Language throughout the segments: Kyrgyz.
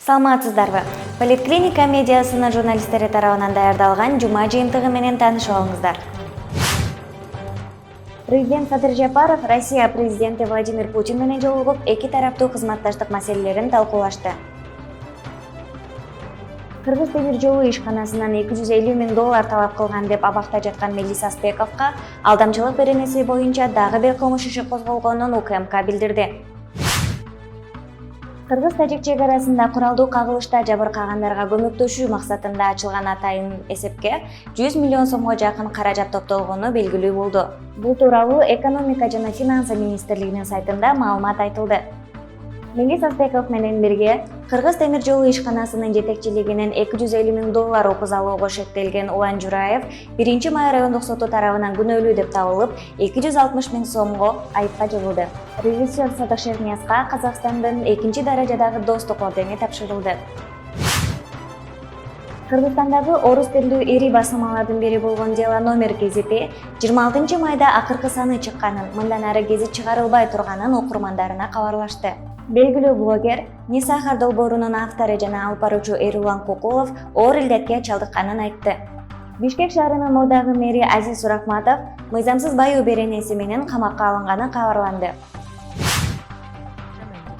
Саламатсыздарбы? Поликлиника медиасынын журналисттери тарабынан даярдалган жума жыйынтыгы менен таанышып алыңыздар. Президент Садыр Жапаров Россия президенти Владимир Путин менен жолугуп, эки тараптуу кызматташтык маселелерин талкуулашты. Кыргыз темир жолу ишканасынан $250,000 талап кылган деп абакта жаткан Мелис Аспековго алдамчылык беренеси боюнча дагы бир кылмыш иши козголгонун УКМК билдирди. Кыргыз-тажик чек арасында куралдуу кагылышта жабыркагандарга көмөктөшүү максатында ачылган атайын эсепке 100 миллион сомго жакын каражат топтолгону белгилүү болду. Бул тууралуу Экономика жана Финансы министрлигинин сайтында маалымат айтылды. Мелис Аспеков менен бирге Кыргыз темир жолу ишканасынын жетекчилигинин $250,000 окуз алууга шектелген Улан Жураев 1-май райондук соту тарабынан күнөөлүү деп табылып, 260,000 сомго айыпка жыгылды. Режиссер Садык Шерниязга Казакстандын 2-даражадагы достук ордени тапшырылды. Кыргызстандагы орус тилдүү ири басылмалардын бири болгон Дела Номер гезити 26 майда акыркы саны чыкканын, мындан ары гезит чыгарылбай турганын окурмандарына кабарлашты. Белгилүү блогер Нисахар долбоорунун автору жана алып баруучу Эрулан Кокулов оор илдетке чалдыкканын айтты. Бишкек шаарынын мурдагы мэри Азиз Сурахматов мыйзамсыз баюу беренеси менен камакка алынганы кабарланды.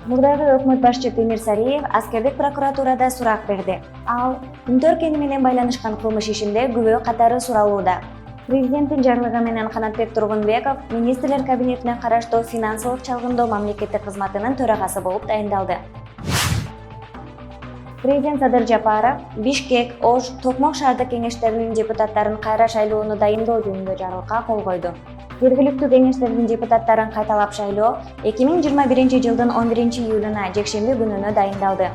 Мурдагы өкмөт башчы Темир Сариев аскердик прокуратурада сурак берди. Ал Күнтөр кени менен байланышкан кылмыш ишинде күбө катары суралууда. Президенттин жарлыгы менен Канатбек Тургунбеков министрлер кабинетине караштуу финансылык чалгындоо мамлекеттик кызматынын төрагасы болуп дайындалды. Президент Садыр Жапаров Бишкек, Ош, Токмок шаардык кеңештеринин депутаттарын кайра шайлоону дайындоо жөнүндө жарлыкка кол койду. Жергиликтүү кеңештердин депутаттарын кайталап шайлоо 2021 жылдын 11 июлуна жекшемби күнүнө дайындалды.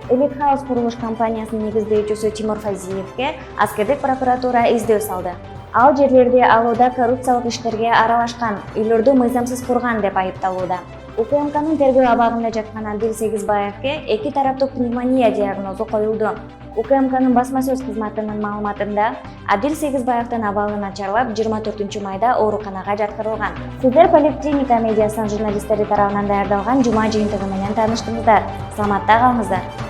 Элит Хаус курулуш компаниясынын негиздөөчүсү Тимур Фазиевке аскердик прокуратура издөө салды. Ал жерлерди алууда коррупциялык иштерге аралашкан, үйлөрдү мыйзамсыз курган деп айыпталууда. УКМКнын тергөө абагында жаткан Адил Сегизбаевке 2 тараптуу пневмония диагнозу коюлду. УКМКнын басма сөз кызматынын маалыматында Адил Сегизбаевдин абалы начарлап 24 майда ооруканага жаткырылган. Сиздер Поликлиника медиасынын журналисттери тарабынан даярдалган жума жыйынтыгы менен тааныштыңыздар. Саламатта калыңыздар.